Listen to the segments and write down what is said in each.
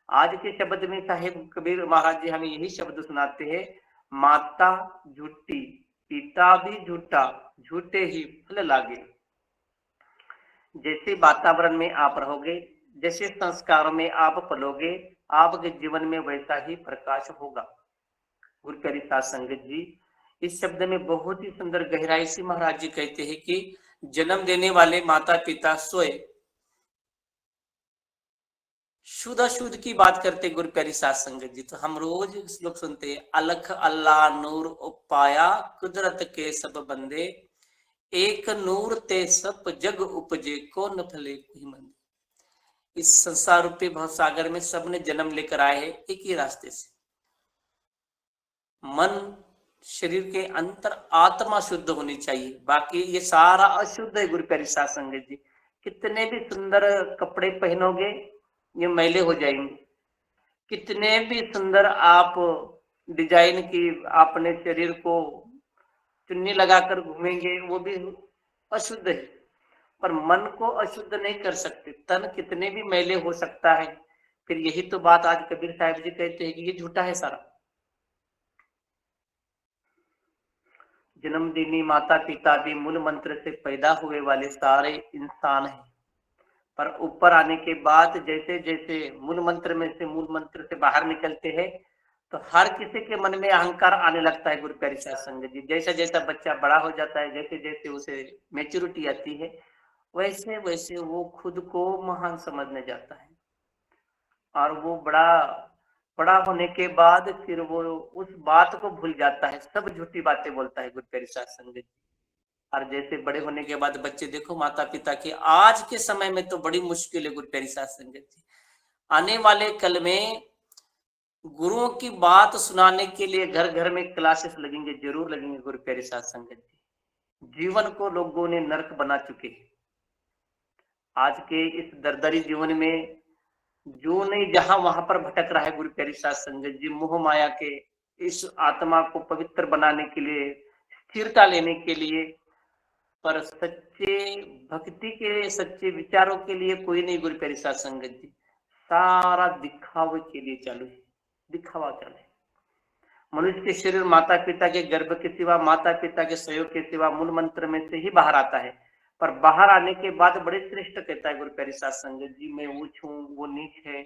आज के शब्द में साहेब कबीर महाराज जी हमें यही शब्द सुनाते हैं, माता झूठी, पिता भी झूठा, झूठे ही फल लागे। जैसे वातावरण में आप रहोगे, जैसे संस्कारों में आप पलोगे, आपके जीवन में वैसा ही प्रकाश होगा। गुरु प्यारी साध संगत जी, इस शब्द में बहुत ही सुंदर गहराई से महाराज जी कहते हैं कि जन्म देने वाले माता पिता सोए। शुद्ध अशुद्ध की बात करते गुरु प्यारी साध संगत जी, तो हम रोज श्लोक सुनते हैं, अलख अल्लाह नूर उपाया, कुदरत के सब बंदे, एक नूर ते सब जग उपजे, को न फले कोई मंदे। इस संसार रूपी भवसागर में सबने जन्म लेकर आए हैं एक ही रास्ते से। मन शरीर के अंतर आत्मा शुद्ध होनी चाहिए, बाकी ये सारा अशुद्ध है। गुरु प्यारी साध संगत जी, कितने भी सुंदर कपड़े पहनोगे ये मैले हो जाएंगे, कितने भी सुंदर आप डिजाइन की अपने शरीर को चुन्नी लगाकर घूमेंगे वो भी अशुद्ध है। पर मन को अशुद्ध नहीं कर सकते, तन कितने भी मैले हो सकता है। फिर यही तो बात आज कबीर साहब जी कहते हैं कि ये झूठा है सारा। जन्मदिनी माता पिता भी मूल मंत्र से पैदा हुए वाले सारे इंसान हैं, पर ऊपर आने के बाद जैसे जैसे मूल मंत्र में से मूल मंत्र से बाहर निकलते हैं तो हर किसी के मन में अहंकार आने लगता है। गुरु प्यारी साध संगत जी, जैसा जैसा बच्चा बड़ा हो जाता है, जैसे जैसे उसे मेच्योरिटी आती है, वैसे वैसे वो खुद को महान समझने जाता है। और वो बड़ा बड़ा होने के बाद फिर वो उस बात को भूल जाता है, सब झूठी बातें बोलता है। गुरु प्यारी साध संगत जी, और जैसे बड़े होने के बाद बच्चे देखो माता पिता की आज के समय में तो बड़ी मुश्किल है। गुरु प्यारी साध संगत जी, आने वाले कल में गुरुओं की बात सुनाने के लिए घर घर में क्लासेस लगेंगे, जरूर लगेंगे। गुरु प्यारी साध संगत जी, जीवन को लोगों ने नरक बना चुके हैं। आज के इस दरदरी जीवन में जो नहीं जहां वहां पर भटक रहा है। गुरु प्यारी साध संगत जी, मोह माया के इस आत्मा को पवित्र बनाने के लिए, स्थिरता लेने के लिए, पर सच्चे भक्ति के सच्चे विचारों के लिए कोई नहीं। गुरु प्यारी साध संगत जी, सारा दिखावे के लिए चालू है, दिखावा चालू है। मनुष्य के शरीर माता पिता के गर्भ के सिवा, माता पिता के सहयोग के सिवा मूल मंत्र में से ही बाहर आता है। पर बाहर आने के बाद बड़े श्रेष्ठ कहता है गुरु प्यारी साध संगत जी, मैं ऊंच हूँ वो नीच है।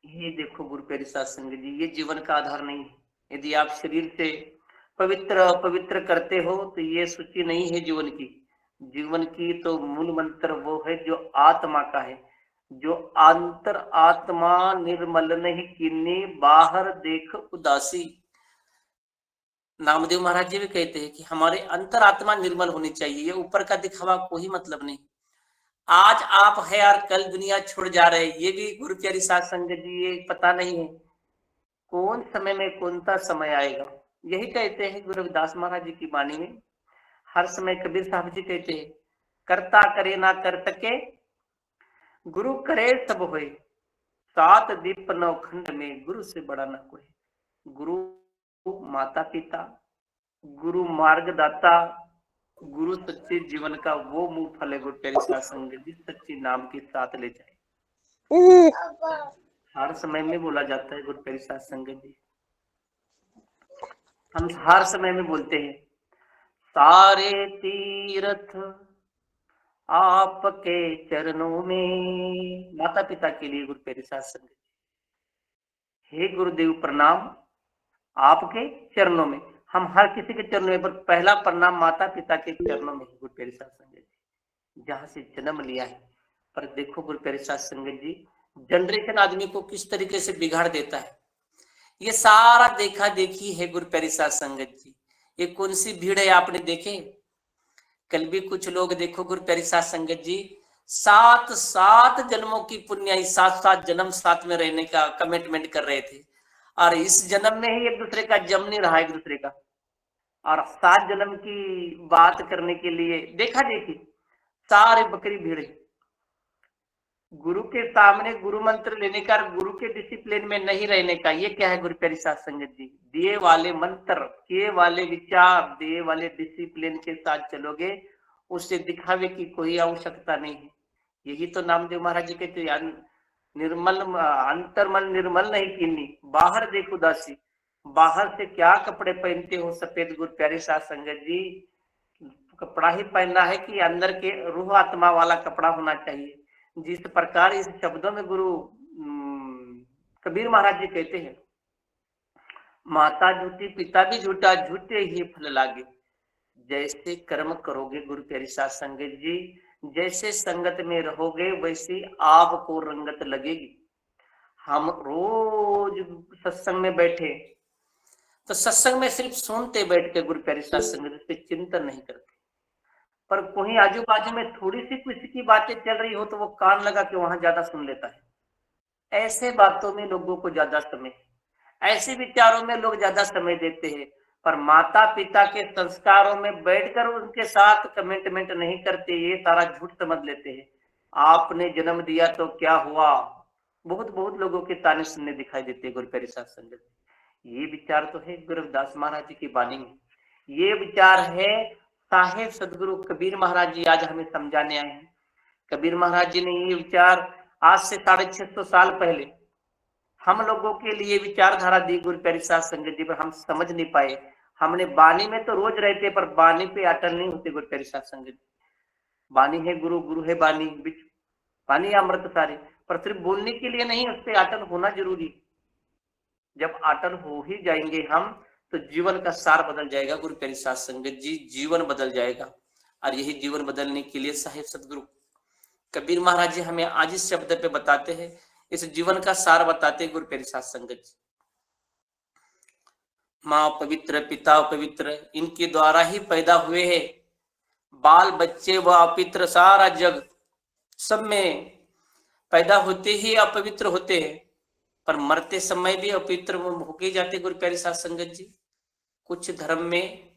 ये देखो गुरु प्यारी साध संगत जी, ये जीवन का आधार नहीं है। यदि आप शरीर से पवित्र पवित्र करते हो तो ये सूची नहीं है जीवन की। जीवन की तो मूल मंत्र वो है जो आत्मा का है, जो अंतर आत्मा निर्मल नहीं कीनी, बाहर देख उदासी। नामदेव महाराज जी भी कहते हैं कि हमारे अंतर आत्मा निर्मल होनी चाहिए, ये ऊपर का दिखावा कोई मतलब नहीं। आज आप है और कल दुनिया छोड़ जा रहे हैं, ये भी गुरु प्यारी साध संगत जी ये पता नहीं है कौन समय में कौन सा समय आएगा। यही कहते हैं गुरु रविदास महाराज जी की वाणी में, हर समय कबीर साहब जी कहते हैं, करता करे ना कर सके, गुरु करे सब होए, सात दीप नौ खंड में, गुरु से बड़ा ना कोई। गुरु माता पिता, गुरु मार्गदाता, गुरु सच्चे जीवन का वो मुंह फल है। गुरु प्यारी साध संगत जी, सच्चे नाम के साथ ले जाए, हर समय में बोला जाता है। गुरु प्यारी साध संगत जी, हम हर समय में बोलते हैं, सारे तीर्थ आपके चरणों में। माता पिता के लिए गुरु प्यारी साध संगत जी, हे गुरुदेव प्रणाम आपके चरणों में। हम हर किसी के चरणों में, पर पहला प्रणाम माता पिता के चरणों में। गुरु प्यारी साध संगत जी, जहां से जन्म लिया है। पर देखो गुरु प्यारी साध संगत जी, जनरेशन आदमी को किस तरीके से बिगाड़ देता है। ये सारा देखा देखी है गुरु प्यारी साध संगत जी। ये कौन सी भीड़ है आपने देखे? कल भी कुछ लोग देखो गुरु प्यारी साध संगत जी, सात सात जन्मों की पुण्याई, सात सात जन्म साथ में रहने का कमिटमेंट कर रहे थे, और इस जन्म में ही एक दूसरे का जम नहीं रहा एक दूसरे का। और सात जन्म की बात करने के लिए देखा देखी सारे बकरी भिड़े। गुरु के सामने गुरु मंत्र लेने का, गुरु के डिसिप्लिन में नहीं रहने का, ये क्या है गुरु प्यारी साध संगत जी? दिए वाले मंत्र, किए वाले विचार, दिए वाले डिसिप्लिन के साथ चलोगे, उससे दिखावे की कोई आवश्यकता नहीं है। यही तो नामदेव महाराज जी कहते, निर्मल अंतर मन निर्मल नहीं कीनी, बाहर देख उदासी। बाहर से क्या कपड़े पहनते हो सफेद गुरु प्यारे साथ संगत जी, कपड़ा ही पहनना है कि अंदर के रूह आत्मा वाला कपड़ा होना चाहिए। जिस प्रकार इस शब्दों में गुरु कबीर महाराज जी कहते हैं, माता झूठी पिता भी झूठा, झूठे ही फल लागे। जैसे कर्म करोगे गुरु प्यारी साथ संगत जी, जैसे संगत में रहोगे वैसी आपको रंगत लगेगी। हम रोज सत्संग में बैठे तो सत्संग में सिर्फ सुनते बैठ के गुरु प्यारी साथ संगत पे चिंतन नहीं करते, पर कोई आजू बाजू में थोड़ी सी किसी की बातें चल रही हो तो वो कान लगा के वहां ज्यादा सुन लेता है। ऐसे बातों में लोगों को ज्यादा समय, ऐसे विचारों में लोग ज्यादा समय देते हैं, पर माता पिता के संस्कारों में बैठकर उनके साथ कमेंटमेंट नहीं करते, ये सारा झूठ समझ लेते हैं। आपने जन्म दिया तो क्या हुआ, बहुत बहुत लोगों के ताने सुनने दिखाई देते हैं गुरु प्यारे साथ संगत। ये विचार तो है गुरुदास महाराज जी की वाणी में, ये विचार है साहेब सदगुरु कबीर महाराज जी आज हमें समझाने आए हैं। कबीर महाराज जी ने ये विचार आज से 650 साल पहले हम लोगों के लिए विचारधारा दी गुरु प्यारी साथ संगत जी, पर हम समझ नहीं पाए। हमने बानी में तो रोज रहते पर बानी पे अटल नहीं होते गुरु प्यारी साथ संगत जी। बानी है गुरु, गुरु है बानी, बिच बानी अमृत सारे, पर सिर्फ बोलने के लिए नहीं, उस पर अटल होना जरूरी। जब अटल हो ही जाएंगे हम तो जीवन का सार बदल जाएगा गुरु प्यारी साथ संगत जी, जीवन बदल जाएगा। और यही जीवन बदलने के लिए साहिब सदगुरु कबीर महाराज जी हमें आज इस शब्द पे बताते हैं, इस जीवन का सार बताते हैं गुरु प्यारी साथ संगत जी। माँ पवित्र, पिता पवित्र, इनके द्वारा ही पैदा हुए हैं। बाल बच्चे व अपवित्र, सारा जग सब में पैदा होते ही अपवित्र होते हैं, पर मरते समय भी अपवित्र होके जाते गुरु प्यारी साथ संगत जी। कुछ धर्म में,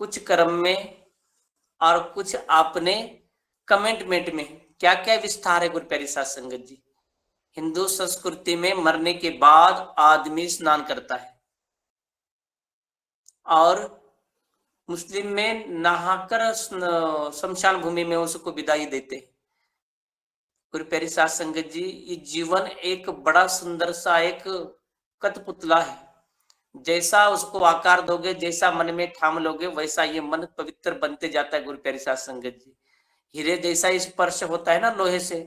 कुछ कर्म में और कुछ आपने कमेंटमेंट में, क्या क्या विस्तार है गुरु प्यारी साथ संगत जी। हिंदू संस्कृति में मरने के बाद आदमी स्नान करता है और मुस्लिम में नहाकर शमशान भूमि में उसको विदाई देते हैं। गुरु प्यारी साथ संगत जी, ये जीवन एक बड़ा सुंदर सा एक कठपुतला है। जैसा उसको आकार दोगे, जैसा मन में ठाम लोगे, वैसा ये मन पवित्र बनते जाता है गुरु प्यारी साथ संगत जी। हीरे जैसा स्पर्श होता है ना लोहे से,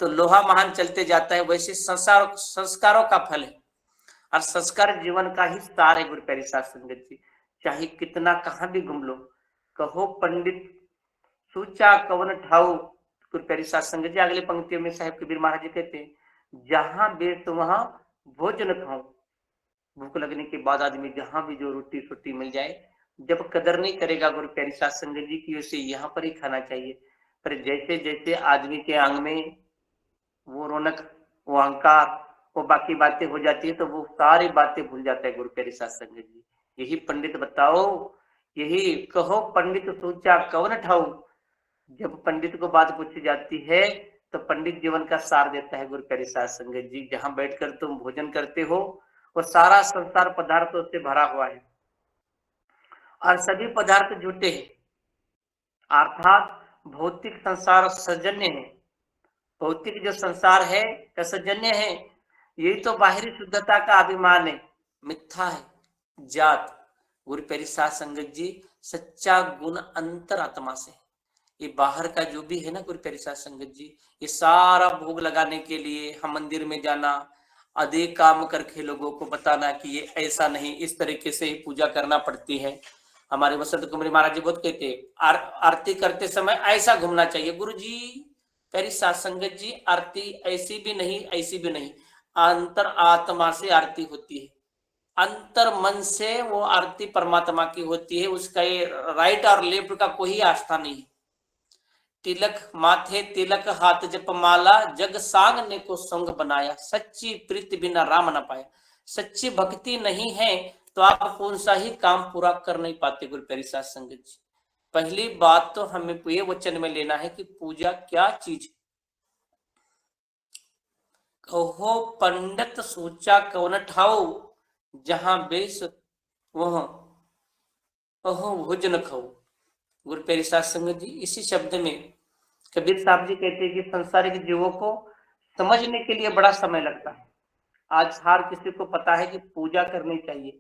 तो लोहा महान चलते जाता है, वैसे संस्कारों का फल है। और संस्कार जीवन का ही सार है गुरु प्यारी साथ संगत जी। चाहे कितना कहाँ भी घूम लो, कहो पंडित सूचा कवन ठाऊ, गुरु प्यारी साथ संगत जी अगले पंक्तियों में साहेब कबीर महाराज जी कहते हैं, जहां बेस वहां भोजन खाऊं। भूख लगने के बाद आदमी जहां भी जो रोटी छोटी मिल जाए, जब कदर नहीं करेगा गुरु प्यारी साथ संगत जी की, उसे यहाँ पर ही खाना चाहिए। पर जैसे जैसे आदमी के अंग में वो रौनक, वो अहंकार, वो बाकी बातें हो जाती है, तो वो सारी बातें भूल जाता है गुरु प्यारी साथ संगत जी। यही पंडित बताओ, यही कहो पंडित सोचा कवन ठाऊ। जब पंडित को बात पूछी जाती है तो पंडित जीवन का सार देता है गुरु प्यारी साथ संगत जी। जहां बैठकर तुम भोजन करते हो वो सारा संसार पदार्थों से भरा हुआ है और सभी पदार्थ झूठे हैं, अर्थात भौतिक संसार सौजन्य है। भौतिक जो संसार है का सौजन्य है, यही तो बाहरी शुद्धता का अभिमान है, मिथ्या है, जात। गुरु प्यारी साथ संगत जी, सच्चा गुण अंतर आत्मा से। ये बाहर का जो भी है ना गुरु प्यारी साथ संगत जी, ये सारा भोग लगाने के लिए हम मंदिर में जाना, अधिक काम करके लोगों को बताना कि ये ऐसा नहीं, इस तरीके से ही पूजा करना पड़ती है। हमारे वसंत कुमारी महाराज जी बहुत कहते हैं, आरती करते समय ऐसा घूमना चाहिए। गुरु जी प्यारी साथ संगत जी, आरती ऐसी भी नहीं, ऐसी भी नहीं, अंतर आत्मा से आरती होती है, अंतर मन से वो आरती परमात्मा की होती है। उसका ये राइट और लेफ्ट का कोई आस्था नहीं है। तिलक माथे तिलक, हाथ जप माला, जग सांग ने को संग बनाया, सच्ची प्रीति बिना राम न पाया। सच्ची भक्ति नहीं है तो आप कौन सा ही काम पूरा कर नहीं पाते गुरु प्यारी साथ संगत जी। पहली बात तो हमें ये वचन में लेना है कि पूजा क्या चीज। कहो पंडित सोचा कवन ठाओ, जहां बेस वह अहो भोजन खाओ। गुरु प्यारी साथ संगत जी, इसी शब्द में कबीर साहब जी कहते हैं कि संसारिक जीवों को समझने के लिए बड़ा समय लगता है। आज हर किसी को पता है कि पूजा करनी चाहिए।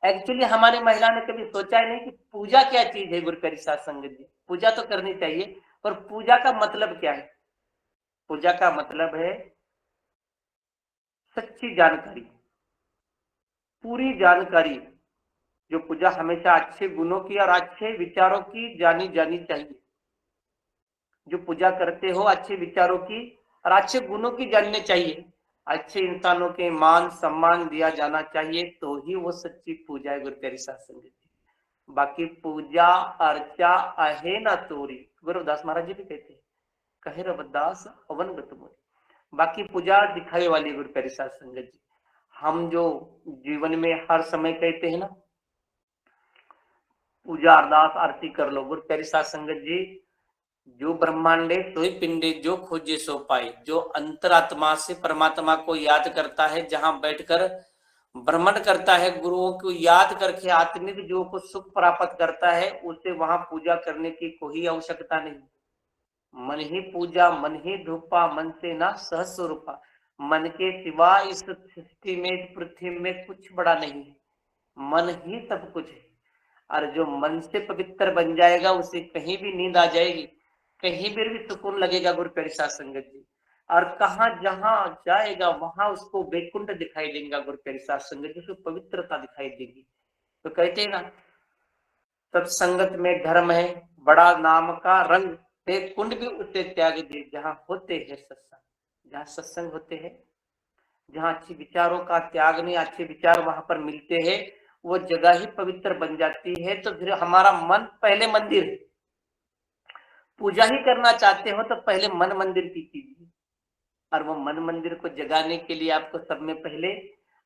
एक्चुअली हमारी महिला ने कभी सोचा ही नहीं कि पूजा क्या चीज है। गुरु प्यारी साध संगत जी, पूजा तो करनी चाहिए, पर पूजा का मतलब क्या है? पूजा का मतलब है सच्ची जानकारी, पूरी जानकारी। जो पूजा हमेशा अच्छे गुणों की और अच्छे विचारों की जानी जानी चाहिए। जो पूजा करते हो अच्छे विचारों की और अच्छे गुणों की जानने चाहिए। अच्छे इंसानों के मान सम्मान दिया जाना चाहिए, तो ही वो सच्ची पूजा है। गुरु प्यारी साध संगत जी, बाकी पूजा अर्चा अहे ना तोरी, गुरुदास महाराज जी भी कहते हैं, कहे रविदास अवन गत मोरी। बाकी पूजा दिखावे वाली गुरु प्यारी साध संगत जी। हम जो जीवन में हर समय कहते हैं ना, पूजा अरदास आरती कर लो। गुरु प्यारी साध संगत जी, जो ब्रह्मांडे सोई पिंडे जो खोजे सो पाए, जो अंतरात्मा से परमात्मा को याद करता है, जहां बैठकर भ्रमण करता है, गुरुओं को याद करके आत्मिक जो को सुख प्राप्त करता है, उसे वहां पूजा करने की कोई आवश्यकता नहीं। मन ही पूजा मन ही धूपा, मन से ना सहज स्वरूपा। मन के सिवा इस सृष्टि में, इस पृथ्वी में कुछ बड़ा नहीं है। मन ही सब कुछ है। और जो मन से पवित्र बन जाएगा, उसे कहीं भी नींद आ जाएगी, कहीं पर भी सुकून लगेगा। गुरु प्यारी साध संगत जी, और कहा जहां जाएगा वहां उसको वैकुंठ दिखाई देगा। गुरु प्यारी साध संगत जी, उसको पवित्रता दिखाई देगी। तो कहते हैं ना, सत्संगत में धर्म है, बड़ा नाम का रंग, ते कुंड भी उसे त्याग दे, जहां होते हैं सत्संग। जहां सत्संग होते हैं, जहां अच्छे विचारों का त्याग नहीं, अच्छे विचार वहां पर मिलते हैं, वो जगह ही पवित्र बन जाती है। तो फिर हमारा मन पहले मंदिर है। पूजा ही करना चाहते हो तो पहले मन मंदिर की कीजिए। और वो मन मंदिर को जगाने के लिए आपको सब में पहले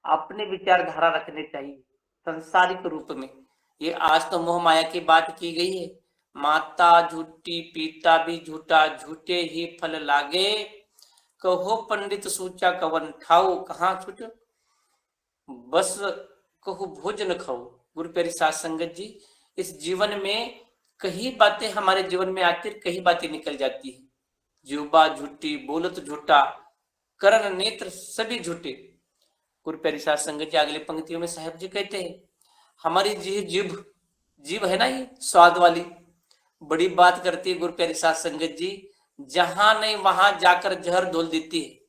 अपने विचारधारा रखने चाहिए संसारिक रूप में। ये आज तो मोह माया की बात की गई है। माता झूठी पिता भी झूठा, झूठे ही फल लागे, कहो पंडित सूचा कवन ठाऊ, कहाँ छूट बस कहो भोजन खाओ। गुरु प्यारी साध संगत जी, इस जीवन में कई बातें हमारे जीवन में आती, कई बातें निकल जाती है। जुबा झूठी, बोलत झूठा, करण नेत्र सभी झूठे। गुरु प्यारी साध संगत जी अगली पंक्तियों में साहब जी कहते हैं, हमारी जीभ जीभ है ना, ये स्वाद वाली बड़ी बात करती है। गुरु प्यारी साध संगत जी, जहां नहीं वहां जाकर जहर घोल देती है।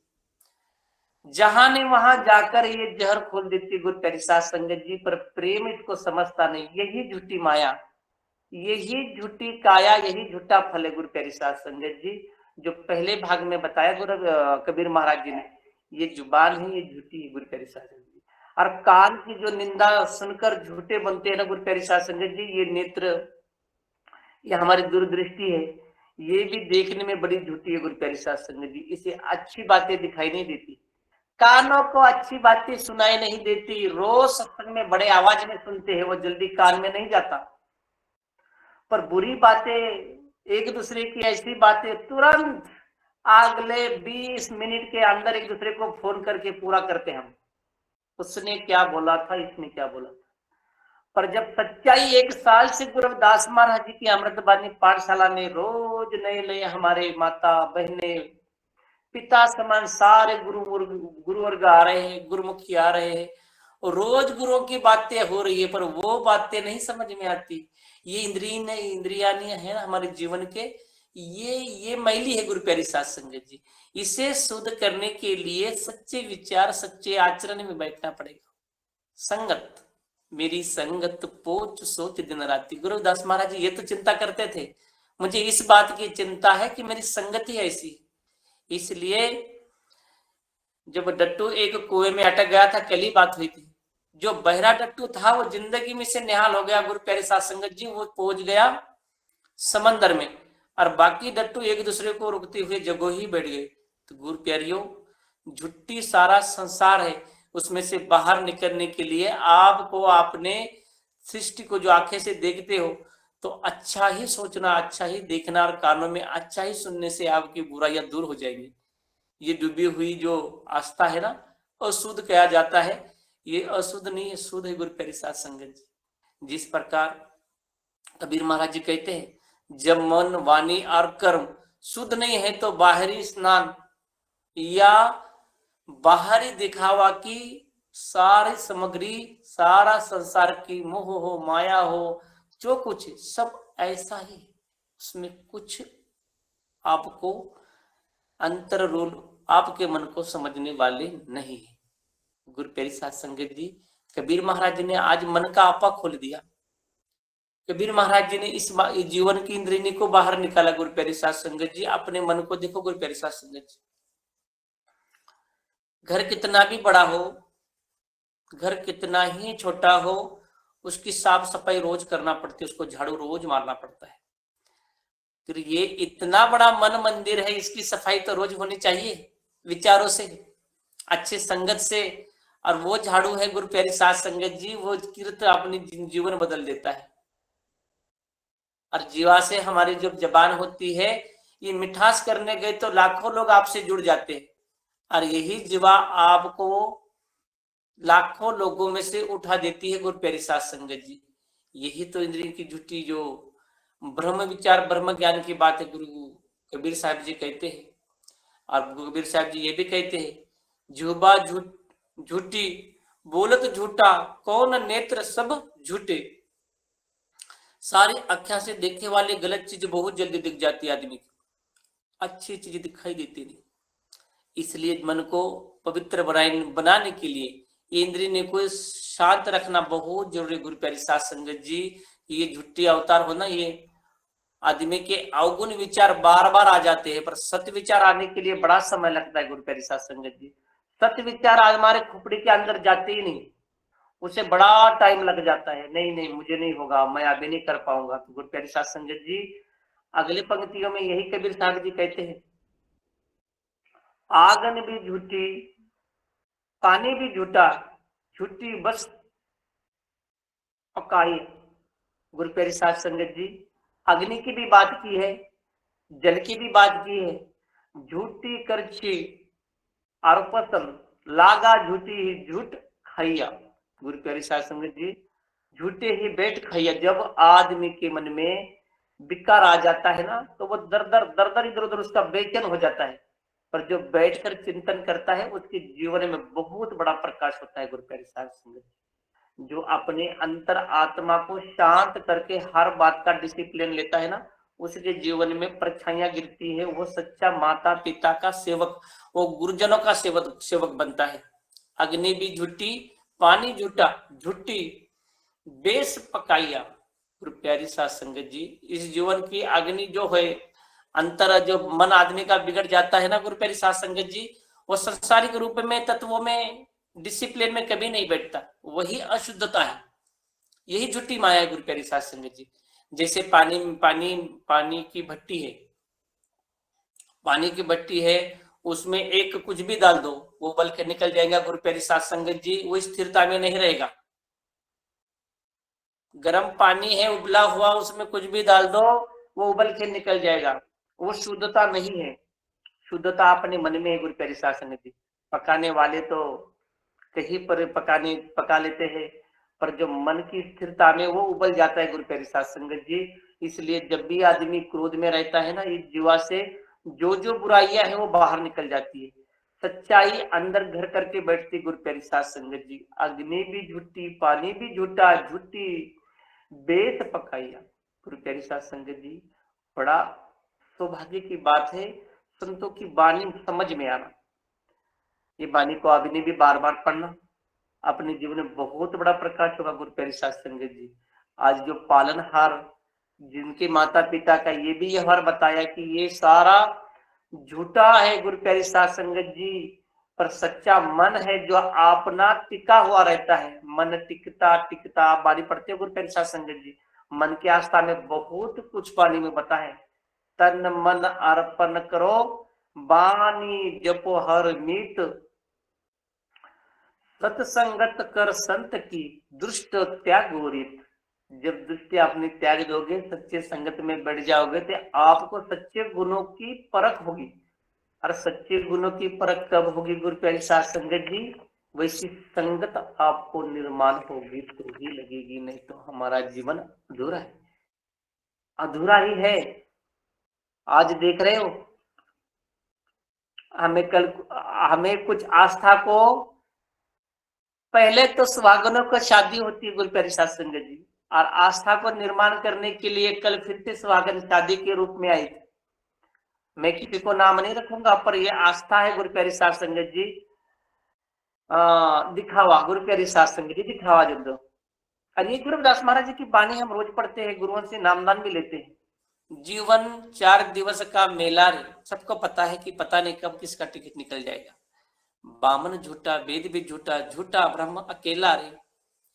जहां नहीं वहां जाकर ये जहर खोल देती है गुरु प्यारी साध संगत जी। पर प्रेम इसको समझता नहीं। यही झूठी माया, यही झूठी काया, यही झूठा फल है। गुरु प्यारी साध संगत जी, जो पहले भाग में बताया गुरु कबीर महाराज जी ने, ये जुबान है, ये झूठी है। गुरु प्यारी साध संगत जी, और कान की जो निंदा सुनकर झूठे बनते हैं ना गुरु प्यारी साध संगत जी, ये नेत्र, ये हमारी दूरदृष्टि है, ये भी देखने में बड़ी झूठी है। गुरु प्यारी साध संगत जी, इसे अच्छी बातें दिखाई नहीं देती, कानों को अच्छी बातें सुनाई नहीं देती। रोज सत्संग में बड़े आवाज में सुनते हैं, वो जल्दी कान में नहीं जाता। पर बुरी बातें, एक दूसरे की ऐसी बातें तुरंत अगले 20 मिनट के अंदर एक दूसरे को फोन करके पूरा करते हैं हम, उसने क्या बोला था, इसने क्या बोला। पर जब सच्चाई 1 साल से गुरुदास महाराज जी की अमृतबानी पाठशाला में रोज नए नए हमारे माता बहने पिता समान सारे गुरु वर्ग आ रहे हैं, गुरुमुखी आ रहे हैं, और रोज गुरुओं की बातें हो रही है, पर वो बातें नहीं समझ में आती। ये इंद्रियानियां है ना हमारे जीवन के, ये मैली है। गुरु प्यारी साध संगत जी, इसे शुद्ध करने के लिए सच्चे विचार सच्चे आचरण में बैठना पड़ेगा। संगत, मेरी संगत पोच सोच दिन राती। गुरुदास महाराज जी ये तो चिंता करते थे, मुझे इस बात की चिंता है कि मेरी संगत ही ऐसी। इसलिए जब डट्टू एक कुएं में अटक गया था, कल ही बात हुई थी, जो बहरा डट्टू था वो जिंदगी में से निहाल हो गया। गुरु प्यारे साध संगत जी, वो पहुंच गया समंदर में, और बाकी डट्टू एक दूसरे को रुकते हुए जगह ही बैठ गए। तो गुरु प्यारियों, झुट्टी सारा संसार है, उसमें से बाहर निकलने के लिए आपको अपने सृष्टि को जो आंखें से देखते हो, तो अच्छा ही सोचना, अच्छा ही देखना, और कानों में अच्छा ही सुनने से आपकी बुराइयां दूर हो जाएंगी। ये डूबी हुई जो आस्था है ना, अशुद्ध कहा जाता है, ये अशुद्ध नहीं है, शुद्ध है। गुरु प्यारी साध संगत जी, जिस प्रकार कबीर महाराज जी कहते हैं, जब मन वाणी और कर्म शुद्ध नहीं है तो बाहरी स्नान या बाहरी दिखावा की सारी सामग्री, सारा संसार की मोह हो, माया हो, जो कुछ सब ऐसा ही, उसमें कुछ आपको अंतर रोल आपके मन को समझने वाले नहीं है। गुरु प्यारी साध संगत जी, कबीर महाराज जी ने आज मन का आपा खोल दिया। कबीर महाराज जी ने इस जीवन की इंद्रिय को बाहर निकाला। गुरु प्यारी साध संगत जी, अपने मन को देखो। गुरु प्यारी साध संगत जी, घर कितना भी बड़ा हो, घर कितना ही छोटा हो, उसकी साफ सफाई रोज करना पड़ती है, उसको झाड़ू रोज मारना पड़ता है। फिर ये इतना बड़ा मन मंदिर है, इसकी सफाई तो रोज होनी चाहिए, विचारों से, अच्छे संगत से। और वो झाड़ू है गुरु प्यारी साध संगत जी, वो कीर्त अपनी जीवन बदल देता है। और जीवा से हमारी जो जबान होती है, ये मिठास करने गए तो लाखों लोग आपसे जुड़ जाते हैं, और यही जीवा आपको लाखों लोगों में से उठा देती है। गुरु प्यारी साध संगत जी, यही तो इंद्रिय की झूठी जो ब्रह्म विचार ब्रह्म ज्ञान की बात है, गुरु कबीर साहब जी कहते हैं। और गुरु कबीर साहब जी ये भी कहते हैं, जुबा झूठी बोलत झूठा, कौन नेत्र सब झूठे। सारी अख्या से देखने वाले गलत चीज बहुत जल्दी दिख जाती है आदमी को, अच्छी चीज दिखाई देती नहीं। इसलिए मन को पवित्र बनाने के लिए इंद्रिय को शांत रखना बहुत जरूरी। गुरु प्यारी साध संगत जी, ये झूठी अवतार होना, ये आदमी के अवगुण विचार बार बार आ जाते हैं, पर सत्य विचार आने के लिए बड़ा समय लगता है। गुरु प्यारी साध संगत जी, सत्य विचार आज हमारे खोपड़ी के अंदर जाते ही नहीं, उसे बड़ा टाइम लग जाता है। नहीं नहीं, मुझे नहीं होगा, मैं अभी नहीं कर पाऊंगा। तो गुरु प्यारी साध संगत जी, अगले पंक्तियों में यही कबीर साहब जी कहते हैं, आगन भी झूठी, पानी भी झूठा, झूठी बस पकाई। गुरु प्यारी साध संगत जी, अग्नि की भी बात की है, जल की भी बात की है। झूठी करछी अर्पसन लागा, झूठी ही झूठ खैया। गुरु प्यारी साध संगत जी, झूठे ही बैठ खैया। जब आदमी के मन में विकार आ जाता है ना, तो वो दर दर दर दर इधर उधर उसका बेचैन हो जाता है। पर जो बैठकर चिंतन करता है, उसके जीवन में बहुत बड़ा प्रकाश होता है। गुरु प्यारी साध संगत, जो अपने अंतर आत्मा को शांत करके हर बात का डिसिप्लिन लेता है ना, उसके जीवन में परछाइयां गिरती है। वो सच्चा माता पिता का सेवक, वो गुरुजनों का सेवक बनता है। अग्नि भी झूठी, पानी झूठा, झूठी बेस पकाइया। गुरु प्यारी साध संगत जी, इस जीवन की अग्नि जो है, अंतर जो मन आदमी का बिगड़ जाता है ना गुरु प्यारी साध संगत जी, वो संसारिक रूप में तत्वों में डिसिप्लिन में कभी नहीं बैठता, वही अशुद्धता है, यही झूठी माया है। गुरु प्यारी साध संगत जी, जैसे पानी पानी पानी की भट्टी है, पानी की भट्टी है, उसमें एक कुछ भी डाल दो, वो उबल के निकल जाएगा। गुरु प्यारी साध संगत जी, वो स्थिरता में नहीं रहेगा। गर्म पानी है उबला हुआ, उसमें कुछ भी डाल दो, वो उबल के निकल जाएगा, वो शुद्धता नहीं है। शुद्धता अपने मन में है। गुरु प्यारी साध संगत जी, पकाने वाले तो कहीं पर पका लेते हैं, पर जो मन की स्थिरता में वो उबल जाता है। गुरु प्यारी साध संगत जी, इसलिए जब भी आदमी क्रोध में रहता है ना, इस जीवा से जो जो बुराइयां हैं वो बाहर निकल जाती है, सच्चाई अंदर घर करके बैठती। गुरु प्यारी साध संगत जी, अग्नि भी झूठी, पानी भी झूठा, झूठी बेस पकाइया। गुरु प्यारी साध संगत जी, बड़ा सौभाग्य की बात है संतों की वाणी समझ में आना। ये वाणी को अभी भी बार बार पढ़ना, अपने जीवन में बहुत बड़ा प्रकाश होगा। गुरु प्यारी साध संगत जी, आज जो पालनहार, जिनके माता पिता का ये भी व्यवहार बताया कि ये सारा झूठा है गुरु प्यारी साध संगत जी, पर सच्चा मन है जो अपना टिका हुआ रहता है। मन टिकता टिकता, बारी पढ़ते हो गुरु प्यारी साध संगत जी, मन की आस्था में बहुत कुछ पानी में बता है। तन मन अर्पण करो, बानी जपो हर मीत, सत्संगत कर संत की, दुष्ट त्याग रीत। जब दुष्ट अपनी त्याग दोगे, सच्चे संगत में बैठ जाओगे, तो आपको सच्चे गुणों की परख होगी। और सच्चे गुणों की परख कब होगी गुरु प्यारी साध संगत जी? वैसी संगत आपको निर्माण होगी तो ही लगेगी, नहीं तो हमारा जीवन अधूरा है, अधूरा ही है। आज देख रहे हो हमें कुछ आस्था को, पहले तो सुहागनों का शादी होती है गुरु प्यारे साध संगत जी, और आस्था को निर्माण करने के लिए कल फिर से सुहागन शादी के रूप में आई थी। मैं किसी को नाम नहीं रखूंगा, पर ये आस्था है गुरु प्यारे साध संगत जी। दिखावा, गुरु प्यारे साध संगत जी दिखावा जो दो। और ये गुरुदास महाराज जी की बाणी हम रोज पढ़ते हैं, गुरुओं से नामदान भी लेते हैं। जीवन 4 दिवस का मेला रे, सबको पता है कि पता नहीं कब किसका टिकट निकल जाएगा। बामन झूठा, वेद भी झूठा, झूठा ब्रह्म अकेला रे।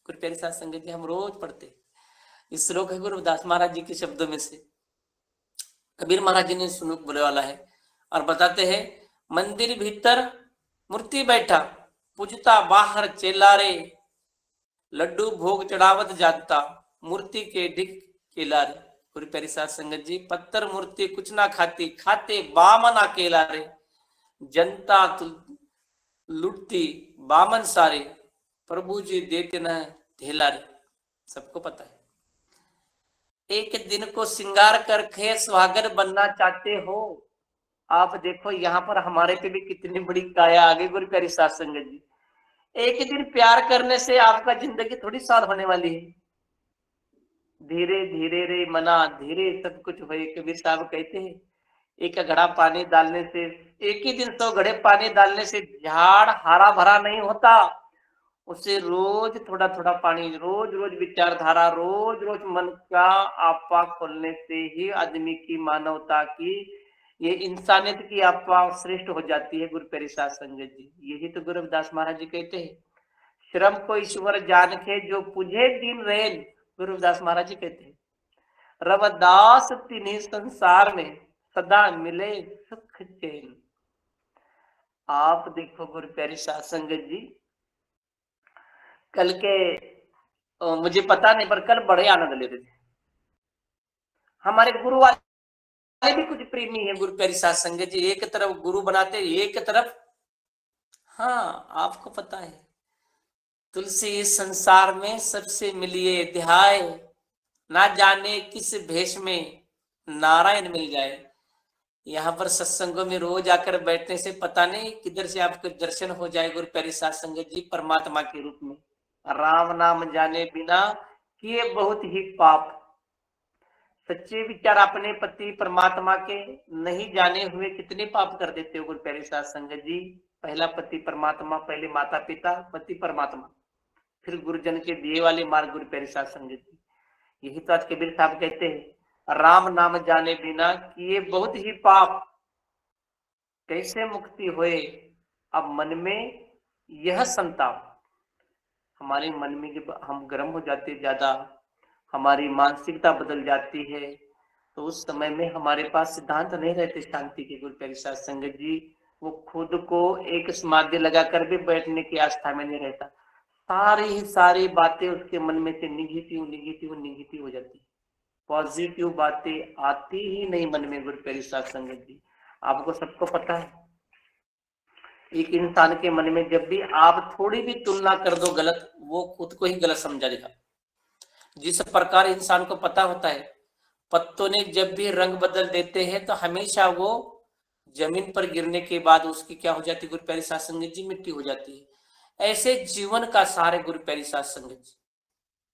गुरु प्यारे साध संगत जी हम रोज पढ़ते। इस श्लोक है गुरुदास महाराज जी के शब्दों में से, कबीर महाराज जी ने श्लोक बोले वाला है और बताते हैं, मंदिर भीतर मूर्ति बैठा, पूजता बाहर चेला रे, लड्डू भोग चढ़ावत जाता, मूर्ति के ढिक केला रे। गुरु प्यारी साध संगत जी, पत्थर मूर्ति कुछ ना खाती, खाते बामन अकेला रे, जनता लुटती बामन सारे, प्रभु जी देते न ढेला रे। सबको पता है। एक दिन को श्रृंगार करके सुहागन बनना चाहते हो, आप देखो यहाँ पर हमारे पे भी कितनी बड़ी काया आ गई गुरु प्यारी साध संगत जी। एक दिन प्यार करने से आपका जिंदगी थोड़ी साल होने वाली है। धीरे धीरे रे मना, धीरे सब कुछ हुए। कबीर साहब कहते हैं, एक घड़ा पानी डालने से, एक ही दिन 100 घड़े पानी डालने से झाड़ हरा भरा नहीं होता। उसे रोज थोड़ा थोड़ा पानी, रोज रोज विचारधारा, रोज रोज मन का आपा खोलने से ही आदमी की, मानवता की, ये इंसानियत की आपा श्रेष्ठ हो जाती है। गुरु प्यारी साध संगत जी, यही तो गुरुदास महाराज जी कहते हैं, श्रम को ईश्वर जान के जो पूजे दिन रेन। गुरुदास महाराज जी कहते हैं, रवदास तिन्हीं संसार में सदा मिले सुख चैन। आप देखो गुरु प्यारी साध संगत जी, कल के मुझे पता नहीं, पर कल बड़े आनंद लेते थे। हमारे गुरु वाले भी कुछ प्रेमी है गुरु प्यारी साध संगत जी, एक तरफ गुरु बनाते, एक तरफ, हाँ आपको पता है, तुलसी इस संसार में सबसे मिलिए ध्याय, ना जाने किस भेष में नारायण मिल जाए। यहाँ पर सत्संगों में रोज आकर बैठने से पता नहीं किधर से आपको दर्शन हो जाए गुरु प्यारी साध संगत जी, परमात्मा के रूप में। राम नाम जाने बिना किए बहुत ही पाप, सच्चे विचार अपने पति परमात्मा के नहीं जाने हुए कितने पाप कर देते हो गुरु प्यारे साध संगत जी। पहला पति परमात्मा, पहले माता पिता, पति परमात्मा, फिर गुरुजन के दिए वाले मार्ग गुरु प्यारे साध संगत जी। यही तो आज कबीर साहब कहते हैं, राम नाम जाने बिना किए बहुत ही पाप, कैसे मुक्ति होए अब मन में यह संताप। हमारे मन में जब हम गर्म हो जाते ज्यादा, हमारी मानसिकता बदल जाती है, तो उस समय में हमारे पास सिद्धांत नहीं रहते शांति के गुरु प्यारे साध संगत जी। वो खुद को एक समाधि लगाकर भी बैठने की आस्था में नहीं रहता, सारी ही सारी बातें उसके मन में से निगेटिव निगेटिव निगेटिव हो जाती, पॉजिटिव बातें आती ही नहीं मन में गुरु प्यारे साध संगत जी। आपको सबको पता है, एक इंसान के मन में जब भी आप थोड़ी भी तुलना कर दो गलत, वो खुद को ही गलत समझा देगा। जिस प्रकार इंसान को पता होता है, पत्तों ने जब भी रंग बदल देते हैं तो हमेशा वो जमीन पर गिरने के बाद उसकी क्या हो जाती है गुरु प्यारी साध संगत जी, मिट्टी हो जाती है। ऐसे जीवन का सारे गुरु प्यारी साध संगत जी,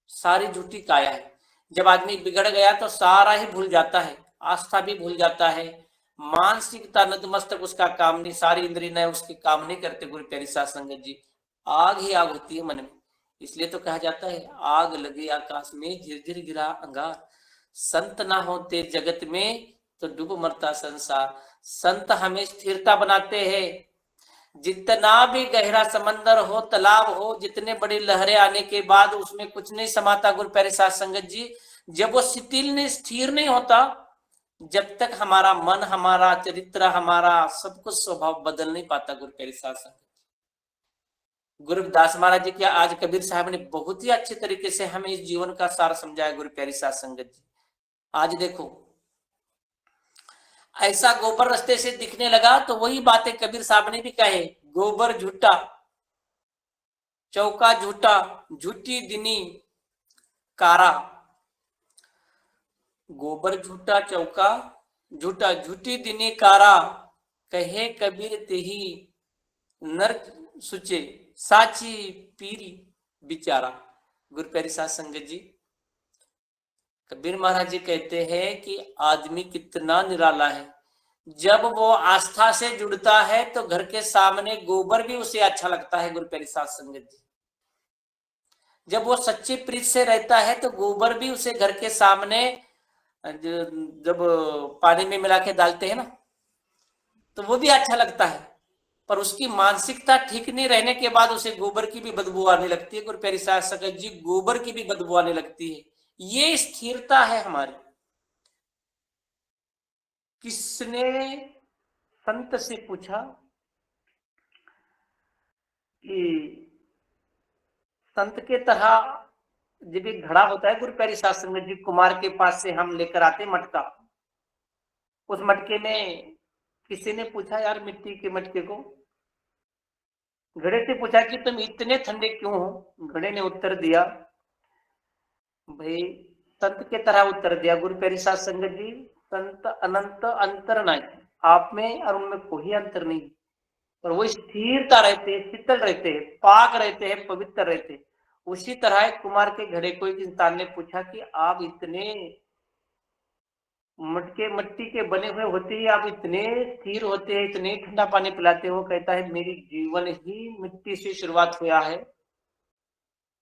सारी झूठी काया है। जब आदमी बिगड़ गया तो सारा ही भूल जाता है, आस्था भी भूल जाता है, मानसिकता नतमस्तक उसका काम नहीं, सारी इंद्रियां उसके काम नहीं करते गुरु प्यारी साध संगत जी। आग ही आग होती है मन में। इसलिए तो कहा जाता है, आग लगे आकाश में झिरझिर गिरा अंगार, संत ना होते जगत में तो डूब मरता संसार। संत हमें स्थिरता बनाते हैं। जितना भी गहरा समंदर हो, तालाब हो, जितने बड़ी लहरें आने के बाद उसमें कुछ नहीं समाता गुरु प्यारे साध संगत जी। जब वो शिथिल नहीं, स्थिर नहीं होता, जब तक हमारा मन, हमारा चरित्र, हमारा सब कुछ स्वभाव बदल नहीं पाता गुरु प्यारे साध संगत। गुरुदास महाराज जी के आज कबीर साहब ने बहुत ही अच्छे तरीके से हमें इस जीवन का सार समझाया गुरु प्यारी साध संगत जी। आज देखो, ऐसा गोबर रास्ते से दिखने लगा तो वही बातें कबीर साहब ने भी कहे, गोबर झूठा, चौका झूठा, झूठी दिनी कारा। गोबर झूठा, चौका झूठा, झूठी दिनी कारा, कहे कबीर तेही नरक सुचे साची पीरी बिचारा। गुरु प्यारी साध संगत जी, कबीर महाराज जी कहते हैं कि आदमी कितना निराला है, जब वो आस्था से जुड़ता है तो घर के सामने गोबर भी उसे अच्छा लगता है। गुरु प्यारी साध संगत जी, जब वो सच्ची प्रीत से रहता है तो गोबर भी उसे घर के सामने जब पानी में मिला के डालते हैं ना, तो वो भी अच्छा लगता है। पर उसकी मानसिकता ठीक नहीं रहने के बाद उसे गोबर की भी बदबू आने लगती है। गुरु प्यारी साध संगत जी, गोबर की भी बदबू आने लगती है। ये स्थिरता है हमारी। किसने संत से पूछा कि संत के तरह जब एक घड़ा होता है, गुरु प्यारी साध संगत जी, कुमार के पास से हम लेकर आते मटका, उस मटके में किसी ने पूछा, यार मिट्टी के मटके को, घड़े से पूछा कि तुम इतने ठंडे क्यों हो? घड़े ने उत्तर दिया, भाई संत के तरह उत्तर दिया गुरु प्यारी साध संगत जी, संत अनंत अंतर नहीं, आप में और उनमें कोई अंतर नहीं, और वो स्थिरता रहते, शीतल रहते हैं, पाक रहते हैं, पवित्र रहते हैं। उसी तरह कुमार के घड़े को एक इंसान ने पूछा कि आप इतने मटके मिट्टी के बने हुए होते ही आप इतने स्थिर होते हैं, इतने ठंडा पानी पिलाते हो? कहता है मेरी जीवन ही मिट्टी से शुरुआत हुआ है,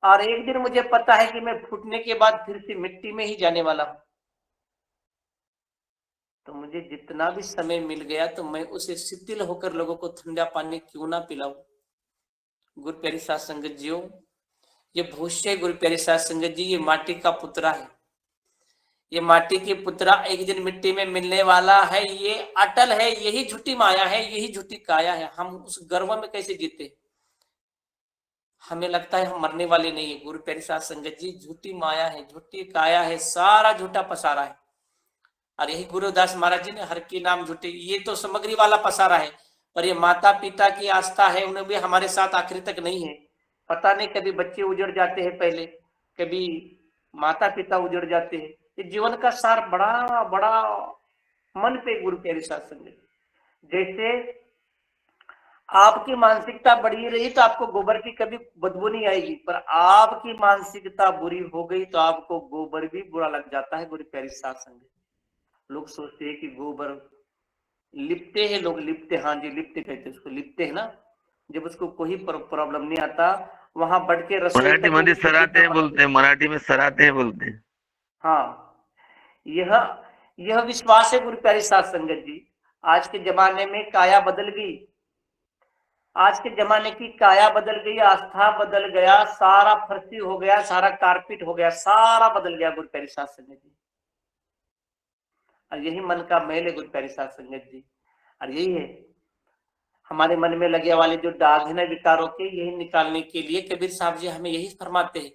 और एक दिन मुझे पता है कि मैं फूटने के बाद फिर से मिट्टी में ही जाने वाला हूं, तो मुझे जितना भी समय मिल गया तो मैं उसे शिथिल होकर लोगों को ठंडा पानी क्यों ना पिलाऊं। गुरु प्यारी साध संगत जी, ये भविष्य गुरु प्यारी साध संगत जी, ये माटी का पुतरा है, ये माटी की पुतरा एक दिन मिट्टी में मिलने वाला है, ये अटल है, यही झूठी माया है, यही झूठी काया है। हम उस गर्व में कैसे जीते? हमें लगता है हम मरने वाले नहीं है। गुरु प्यारी साध संगत जी, झूठी माया है, झूठी काया है, सारा झूठा पसारा है। और यही गुरुदास महाराज जी ने हर की नाम झूठे, ये तो सामग्री वाला पसारा है, पर ये माता पिता की आस्था है, उन्हें भी हमारे साथ आखिर तक नहीं है। पता नहीं कभी बच्चे उजड़ जाते हैं पहले, कभी माता पिता उजड़ जाते हैं। ये जीवन का सार बड़ा बड़ा मन पे गुरु प्यारी साध संगत, जैसे आपकी मानसिकता बढ़ी रही तो आपको गोबर की कभी बदबू नहीं आएगी, पर आपकी मानसिकता बुरी हो गई तो आपको गोबर भी बुरा लग जाता है। गुरु प्यारी साध संगत, लोग सोचते हैं कि गोबर लिपते हैं, लोग लिपते, हाँ जी लिपते कहते हैं उसको, लिपते हैं ना, जब उसको कोई प्रॉब्लम नहीं आता, वहां बढ़ के रसोई मराठी तक वो मध्ये उसको सराते दिव्य हैं बना बोलते हैं, देते। मराठी में सराते हैं बोलते हैं। हाँ, यह यह विश्वास है गुरु प्यारी साध संगत जी। आज के जमाने में काया बदल गई, आज के जमाने की काया बदल गई, आस्था बदल गया, सारा फर्सी हो गया, सारा कारपेट हो गया, सारा बदल गया गुरु प्यारी साध संगत जी। और यही मन का मैल है गुरु प्यारी साध संगत जी, और यही है हमारे मन में लगे वाले जो दाग है ना विकारों के, यही निकालने के लिए कबीर साहब जी हमें यही फरमाते हैं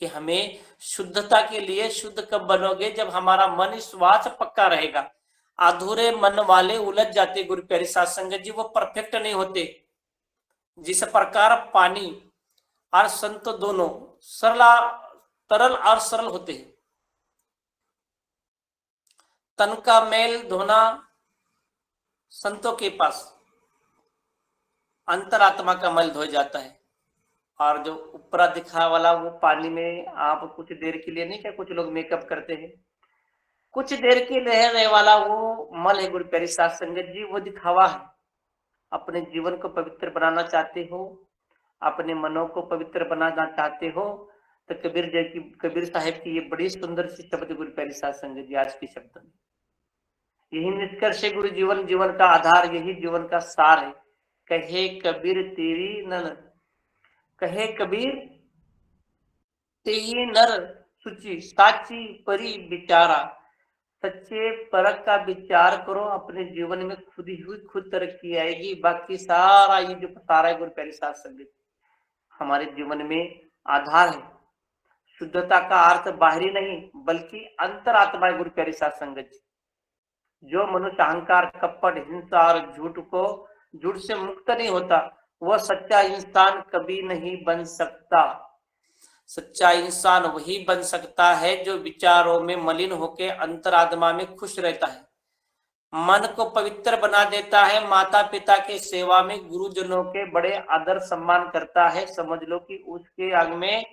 कि हमें शुद्धता के लिए, शुद्ध कब बनोगे? जब हमारा मन विश्वास पक्का रहेगा। अधूरे मन वाले उलझ जाते गुरु प्यारी साध संगत जी, वो परफेक्ट नहीं होते। जिस प्रकार पानी और संत दोनों सरला तरल और सरल होते हैं, तन का मैल धोना संतों के पास अंतरात्मा का मैल धो जाता है, और जो ऊपरा दिखा वाला वो पानी में आप कुछ देर के लिए नहीं, क्या कुछ लोग मेकअप करते हैं, कुछ देर के लिए रहने वाला वो मल है गुरु प्यारी साध संगत जी, वो दिखावा है। अपने जीवन को पवित्र बनाना चाहते हो, अपने मनों को पवित्र बनाना चाहते हो, तो कबीर जय की, कबीर साहिब की ये बड़ी सुंदर सी शब्द गुरु प्यारी साध संगत जी आज के शब्द में, यही निष्कर्ष है गुरु जीवन, जीवन का आधार, यही जीवन का सार है। कहे कबीर तेरी नन, कहे कबीर तेरी नर सुचि साची परी विचारा। सच्चे परख का विचार करो, अपने जीवन में खुद ही खुद तरक्की आएगी। बाकी सारा ये जो पसारा है गुरु प्यारी साध संगत हमारे जीवन में आधार है। शुद्धता का अर्थ बाहरी नहीं बल्कि अंतरात्मा है गुरु प्यारी साध संगत जी। जो मनुष्य अहंकार, कपट, हिंसा और झूठ से मुक्त नहीं होता, वह सच्चा इंसान कभी नहीं बन सकता। सच्चा इंसान वही बन सकता है जो विचारों में मलिन होकर अंतरात्मा में खुश रहता है। मन को पवित्र बना देता है, माता पिता के सेवा में गुरुजनों के बड़े आदर सम्मान करता है। समझ लो कि उसके अंग में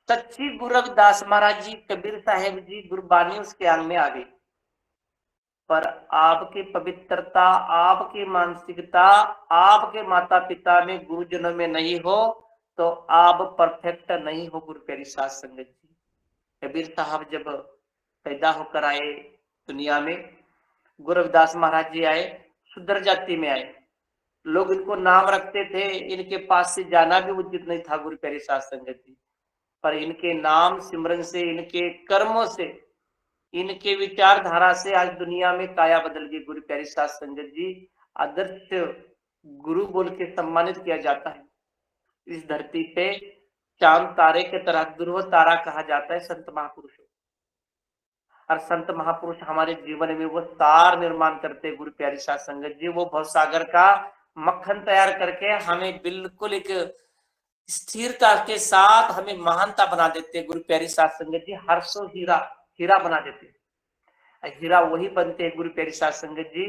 सच्ची गुरु रविदास महाराज जी, कबीर साहेब जी, गुरबानी उसके अंग में आ गई। पर आपकी पवित्रता, आपकी मानसिकता, आपके माता पिता में, गुरुजनों में नहीं हो तो आप परफेक्ट नहीं हो। गुरु प्यारी साध संगत जी, कबीर साहब जब पैदा होकर आए दुनिया में, गुरु रविदास महाराज जी आए, शुद्र जाति में आए। लोग इनको नाम रखते थे, इनके पास से जाना भी उचित नहीं था गुरु प्यारी साध संगत जी। पर इनके नाम सिमरन से, इनके कर्मों से, इनके विचारधारा से आज दुनिया में काया बदल गई। गुरु प्यारी साध संगत जी आदर्श गुरु बोल के सम्मानित किया जाता है। इस धरती पे चांद तारे के तरह ध्रुव तारा कहा जाता है संत महापुरुषों। और संत महापुरुष हमारे जीवन में वो सार निर्माण करते गुरु प्यारी साध संगत जी। वो भवसागर का मक्खन तैयार करके हमें बिल्कुल एक स्थिरता के साथ हमें महानता बना देते गुरु प्यारी साध संगत जी। हर्षो हीरा, हीरा बना देते। हीरा वही बनते हैं गुरु प्यारी साध संगत जी,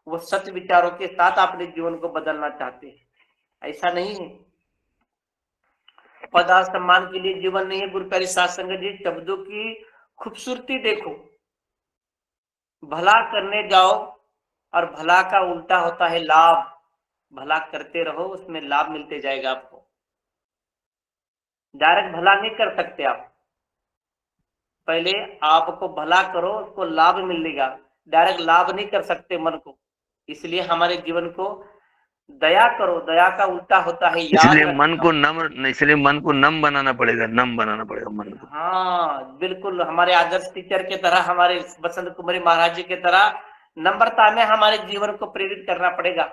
वो सत्य विचारों के साथ अपने जीवन को बदलना चाहते हैं। ऐसा नहीं है पद और सम्मान के लिए जीवन नहीं है गुरु प्यारी साध संगत जी। शब्दों की खूबसूरती देखो, भला करने जाओ और भला का उल्टा होता है लाभ। भला करते रहो, उसमें लाभ मिलते जाएगा आपको। डायरेक्ट भला नहीं कर सकते आप, पहले आपको भला करो, उसको लाभ मिलेगा। डायरेक्ट लाभ नहीं कर सकते मन को। इसलिए हमारे जीवन को दया करो, दया का उल्टा होता है याद इसलिए मन रखना। को नम, इसलिए मन को नम बनाना पड़ेगा, नम बनाना पड़ेगा मन को। हाँ बिल्कुल, हमारे आदर्श टीचर के तरह, हमारे बसंत कुमारी महाराज जी के तरह नम्रता में हमारे जीवन को प्रेरित करना पड़ेगा।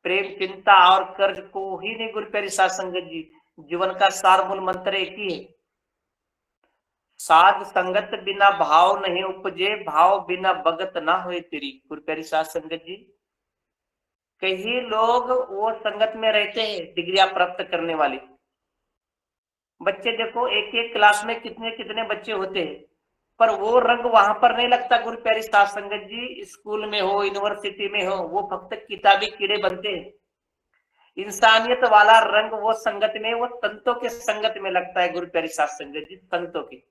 प्रेम, चिंता और कर्ज को ही नहीं गुरु प्यारी साध संगत जी, जीवन का सार मूल मंत्र एक ही है। साध संगत बिना भाव नहीं उपजे, भाव बिना भगत ना होए तेरी। गुरु प्यारी साध संगत जी, कई लोग वो संगत में रहते हैं डिग्रियां प्राप्त करने वाले बच्चे। देखो एक एक क्लास में कितने कितने बच्चे होते हैं, पर वो रंग वहां पर नहीं लगता गुरु प्यारी साध संगत जी। स्कूल में हो, यूनिवर्सिटी में हो, वो फक्त किताबी कीड़े बनते हैं। इंसानियत वाला रंग वो संगत में, वो संतों के संगत में लगता है गुरु प्यारी साध संगत जी। संतों की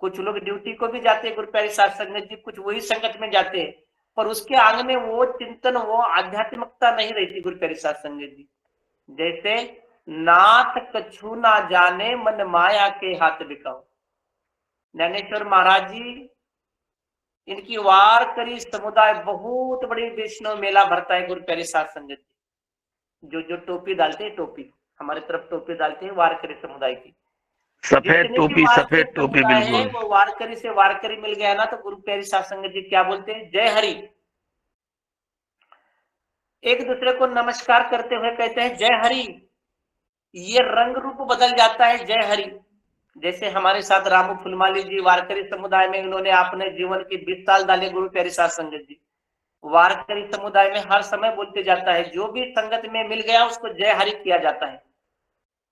कुछ लोग ड्यूटी को भी जाते हैं गुरु प्यारी साध संगत जी, कुछ वही संगत में जाते हैं, पर उसके आंग में वो चिंतन, वो आध्यात्मिकता नहीं रहती गुरु प्यारी साध संगत जी। जैसे नाथ कछु ना जाने, मन माया के हाथ बिकाओ। ज्ञानेश्वर महाराज जी, इनकी वारकरी समुदाय बहुत बड़ी वैष्णव मेला भरता है गुरु प्यारी साध संगत जी। जो जो टोपी डालते हैं, टोपी हमारी तरफ टोपी डालते हैं वारकरी समुदाय की। सफेद जितने भी टोपी, वारकरी सफेद टोपी, समुदाय है, बिल्कुल। वो वारकरी से वारकरी मिल गया ना, तो गुरु प्यारी साध संगत जी क्या बोलते हैं? जय हरि। एक दूसरे को नमस्कार करते हुए कहते हैं जय हरि। ये रंग रूप बदल जाता है जय हरि। जैसे हमारे साथ रामू फुलमाली जी वारकरी समुदाय में, इन्होंने अपने जीवन की 20 साल डाले गुरु प्यारी साध संगत जी। वारकरी समुदाय में हर समय बोलते जाता है, जो भी संगत में मिल गया उसको जय हरि किया जाता है।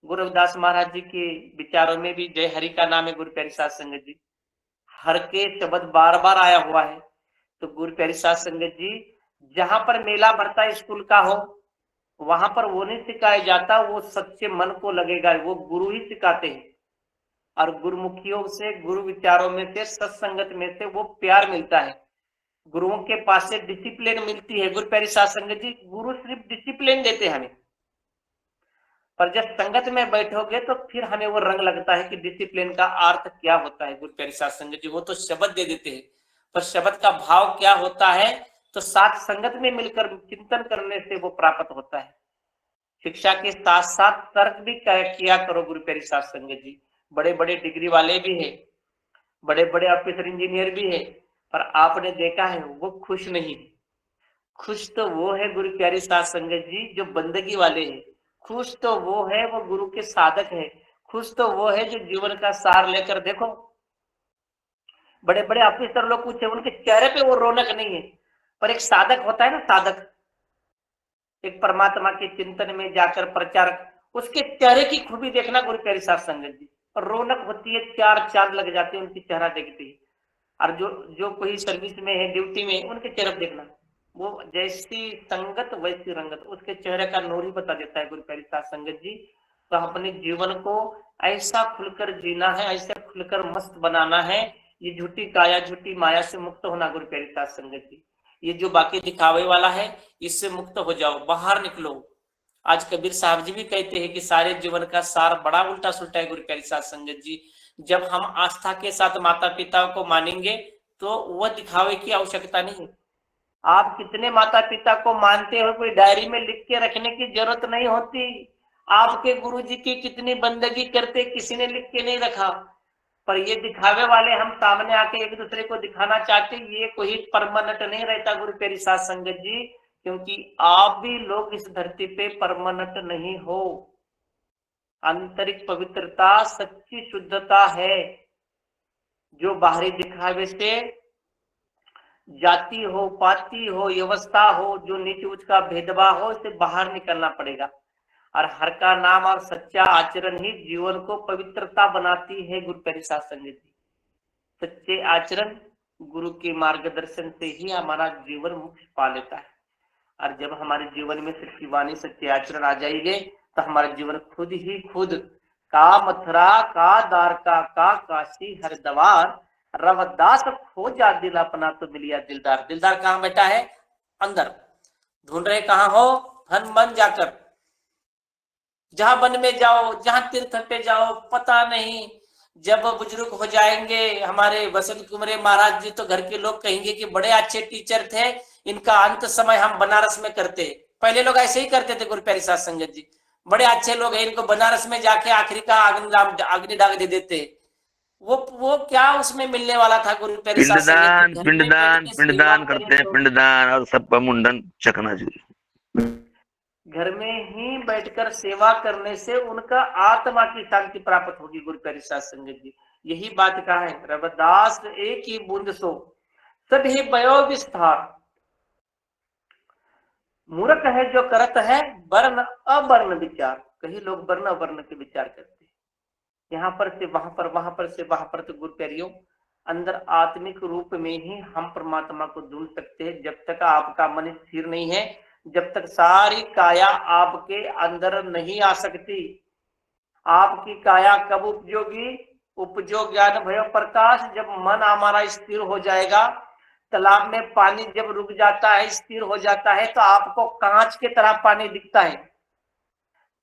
गुरु रविदास महाराज जी के विचारों में भी जय हरि का नाम है गुरु प्यारी साध संगत जी। हर के शब्द बार बार आया हुआ है। तो गुरु प्यारी साध संगत जी, जहां पर मेला भरता है स्कूल का हो, वहां पर वो नहीं सिखाया जाता, वो सच्चे मन को लगेगा, वो गुरु ही सिखाते हैं। और गुरुमुखियों से, गुरु विचारों में से, सत्संगत में से वो प्यार मिलता है। गुरुओं के पास से डिसिप्लिन मिलती है। गुरु प्यारी साध संगत जी, गुरु सिर्फ डिसिप्लिन देते हैं हमें, पर जब संगत में बैठोगे तो फिर हमें वो रंग लगता है कि डिसिप्लिन का अर्थ क्या होता है। गुरु प्यारी साध संगत जी वो तो शब्द दे देते हैं, पर शब्द का भाव क्या होता है तो साथ संगत में मिलकर चिंतन करने से वो प्राप्त होता है। शिक्षा के साथ साथ तर्क भी किया करो गुरु प्यारी साध संगत जी। बड़े बड़े डिग्री वाले भी है, बड़े बड़े ऑफिसर इंजीनियर भी है, पर आपने देखा है वो खुश नहीं। खुश तो वो है गुरु प्यारी साध संगत जी जो बंदगी वाले हैं। खुश तो वो है, वो गुरु के साधक है। खुश तो वो है जो जीवन का सार लेकर, देखो बड़े बड़े ऑफिसर लोग कुछ है, उनके चेहरे पे वो रौनक नहीं है, पर एक साधक होता है ना, साधक एक परमात्मा के चिंतन में जाकर प्रचारक, उसके चेहरे की खूबी देखना गुरु प्यारी साध संगत जी। और रौनक होती है, चार चांद लग जाते हैं उनकी चेहरा देखते ही। और जो जो कोई सर्विस में है, ड्यूटी में, उनके चेहरे देखना वो जैसी संगत वैसी रंगत, उसके चेहरे का नूर ही बता देता है गुरु प्यारी साध संगत जी। तो अपने जीवन को ऐसा खुलकर जीना है, ऐसा खुलकर मस्त बनाना है। ये झूठी काया झूठी माया से मुक्त होना गुरु प्यारी साध संगत जी। ये जो बाकी दिखावे वाला है इससे मुक्त हो जाओ, बाहर निकलो। आज कबीर साहब जी भी कहते हैं कि सारे जीवन का सार बड़ा उल्टा सुल्टा है गुरु प्यारी साध संगत जी। जब हम आस्था के साथ माता पिता को मानेंगे तो वह दिखावे की आवश्यकता नहीं है। आप कितने माता पिता को मानते हो कोई डायरी में लिख के रखने की जरूरत नहीं होती। आपके गुरुजी की कितनी बंदगी करते किसी ने लिख के नहीं रखा। पर ये दिखावे वाले हम सामने आके एक दूसरे को दिखाना चाहते, ये कोई परमानेंट नहीं रहता गुरु प्यारी साध संगत जी। क्योंकि आप भी लोग इस धरती पे परमानेंट नहीं हो। आंतरिक पवित्रता सच्ची शुद्धता है, जो बाहरी दिखावे से जाति हो, पाति हो, व्यवस्था हो, जो नीच ऊंच का भेदभाव हो, इससे बाहर निकलना पड़ेगा। और हर का नाम और सच्चा आचरण ही जीवन को पवित्रता बनाती है गुरु प्यारी साध संगत जी। सच्चे आचरण गुरु के मार्गदर्शन से ही हमारा जीवन मुक्त पा लेता है। और जब हमारे जीवन में सच्ची वाणी सच्चे आचरण आ जाएंगे तो हमारा जीवन खुद ही खुद का मथुरा का द्वारका का काशी हरिद्वार रवदास खो जा दिल अपना तो मिलिया दिलदार। दिलदार कहाँ बैठा है? अंदर। ढूंढ रहे कहाँ हो? धन मन जाकर। जहां वन में जाओ, जहां तीर्थ पे जाओ, पता नहीं जब बुजुर्ग हो जाएंगे हमारे वसंत कुमरे महाराज जी तो घर के लोग कहेंगे कि बड़े अच्छे टीचर थे, इनका अंत समय हम बनारस में करते। पहले लोग ऐसे ही करते थे गुरु प्यारी साध संगत जी, बड़े अच्छे लोग हैं, इनको बनारस में जाके आखिरी का अग्नि डाक दे देते। वो क्या उसमें मिलने वाला था गुरु प्यारी साध संगत जी? पिंडदान पिंडदान करते हैं, पिंडदान और सबका मुंडन चकनाचूर। घर में ही बैठकर सेवा करने से उनका आत्मा की शांति प्राप्त होगी गुरु प्यारी साध संगत जी। यही बात कहा है, रविदास एक ही बूंद सो सभी भयो विस्तार। मूर्ख है जो करत है वर्ण अवर्ण विचार। कई लोग वर्ण अवर्ण के विचार करते हैं, यहाँ पर से वहां पर, वहां पर से वहां पर। तो गुरु प्यारियों, अंदर आत्मिक रूप में ही हम परमात्मा को ढूंढ सकते हैं। जब तक आपका मन स्थिर नहीं है, जब तक सारी काया आपके अंदर नहीं आ सकती। आपकी काया कब उपयोगी? उपजो ज्ञान भयो प्रकाश। जब मन हमारा स्थिर हो जाएगा, तालाब में पानी जब रुक जाता है, स्थिर हो जाता है, तो आपको कांच के तरह पानी दिखता है,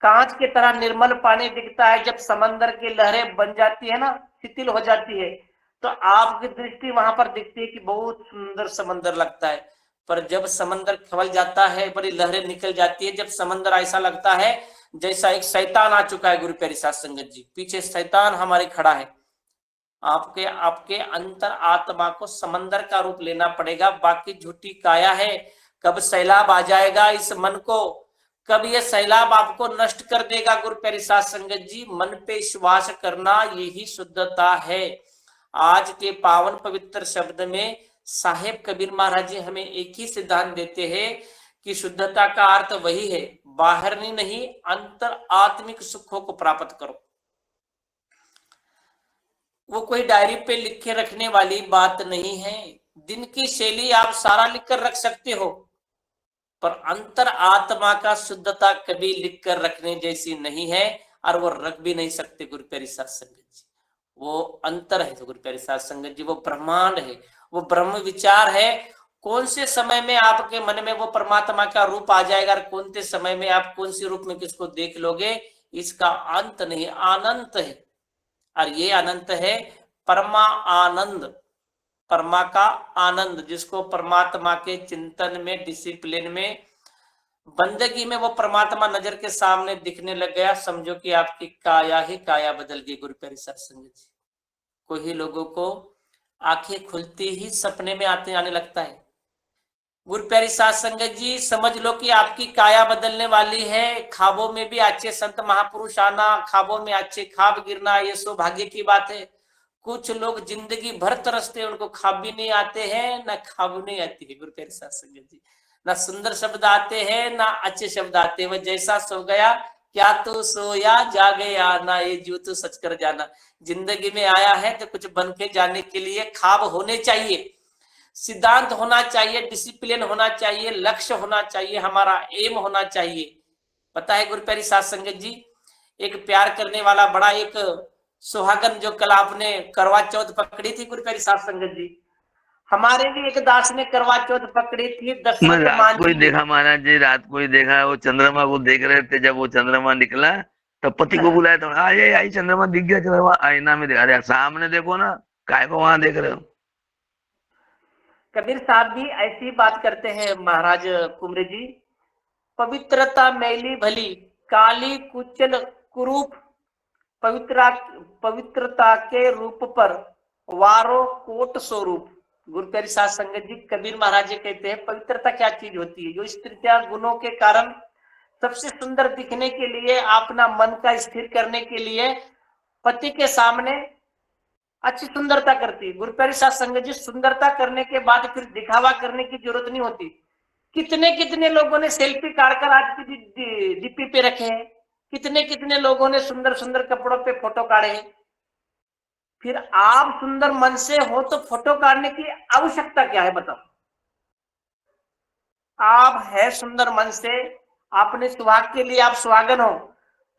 कांच के तरह निर्मल पानी दिखता है। जब समंदर की लहरें बन जाती है ना, शिथिल हो जाती है, तो आपकी दृष्टि वहां पर दिखती है कि बहुत सुंदर समंदर लगता है। पर जब समंदर खवल जाता है, बड़ी लहरें निकल जाती है, जब समंदर ऐसा लगता है जैसा एक शैतान आ चुका है गुरु प्यारी साध संगत जी, पीछे शैतान हमारे खड़ा है। आपके अंतर आत्मा को समंदर का रूप लेना पड़ेगा। बाकी झूठी काया है, कब सैलाब आ जाएगा इस मन को, कब ये सैलाब आपको नष्ट कर देगा गुरु प्यारी साध संगत जी। मन पे विश्वास करना यही शुद्धता है। आज के पावन पवित्र शब्द में साहेब कबीर महाराज जी हमें एक ही सिद्धांत देते हैं कि शुद्धता का अर्थ वही है, बाहर नहीं, अंतर आत्मिक सुखों को प्राप्त करो। वो कोई डायरी पे लिख के रखने वाली बात नहीं है। दिन की शैली आप सारा लिख कर रख सकते हो, पर अंतर आत्मा का शुद्धता कभी लिख कर रखने जैसी नहीं है, और वो रख भी नहीं सकते गुरु प्यारी साध संगत जी। वो अंतर है गुरु प्यारी साध संगत जी, वो ब्रह्मांड है, वो ब्रह्म विचार है। कौन से समय में आपके मन में वो परमात्मा का रूप आ जाएगा, और कौन से समय में आप कौन से रूप में किसको देख लोगे, इसका अंत नहीं, अनंत है। और ये अनंत है परमा आनंद, परमा का आनंद, जिसको परमात्मा के चिंतन में, डिसिप्लिन में, बंदगी में वो परमात्मा नजर के सामने दिखने लग गया, समझो कि आपकी काया ही काया बदल गई गुरु प्यारी साध संगत जी। कोई लोगों को आंखें खुलती ही सपने में आने लगता है। गुरु प्यारी साध संगत जी समझ लो कि आपकी काया बदलने वाली है। ख्वाबों में भी अच्छे संत महापुरुष आना, ख्वाबों में अच्छे ख्वाब गिरना, ये सौभाग्य की बात है। कुछ लोग जिंदगी भर तरसते, उनको ख्वाब भी नहीं आते हैं, ना ख्वाब नहीं आती है गुरु प्यारी साध संगत जी। ना सुंदर शब्द आते हैं, ना अच्छे शब्द आते हैं। वह जैसा सो गया, क्या तू सोया जा गया, ना ये जो तू सच कर जाना। जिंदगी में आया है तो कुछ बन के जाने के लिए ख्वाब होने चाहिए। सिद्धांत होना चाहिए, डिसिप्लिन होना चाहिए, लक्ष्य होना चाहिए, हमारा एम होना चाहिए। पता है गुरु प्यारी साध संगत जी, एक प्यार करने वाला बड़ा एक सुहागन जो कल आपने करवा चौथ पकड़ी थी गुरु प्यारी साध संगत जी, हमारे भी एक दास ने करवा चौथ पकड़ी थी मैं दशरथ रात को ही मांझी ने। देखा महाराज जी, रात को ही देखा, वो चंद्रमा को देख रहे थे। जब वो चंद्रमा निकला तब पति को बुलाया, तो आई आई चंद्रमा दिख गया, चंद्रमा आईना में दिखा। अरे सामने देखो ना, काय को वहां देख रहे हो। कबीर साहब भी ऐसी बात करते हैं महाराज कुमरे जी, पवित्रता मैली भली, काली कुचल कुरूप, पवित्रा पवित्रता के रूप पर वारो कोट स्वरूप। गुरु प्यारी साध संगत जी, कबीर महाराज जी कहते हैं पवित्रता क्या चीज होती है, जो स्त्रियां गुणों के कारण सबसे सुंदर दिखने के लिए, अपना मन का स्थिर करने के लिए पति के सामने अच्छी सुंदरता करती है। गुरु प्यारी साध संगत जी, सुंदरता करने के बाद फिर दिखावा करने की जरूरत नहीं होती। कितने कितने लोगों ने सेल्फी काटकर आज की डीपी पे रखे हैं, कितने कितने लोगों ने सुंदर सुंदर कपड़ों पे फोटो काढ़े हैं। फिर आप सुंदर मन से हो तो फोटो काटने की आवश्यकता क्या है बताओ। आप है सुंदर मन से, अपने सुहाग के लिए आप सुहागन हो,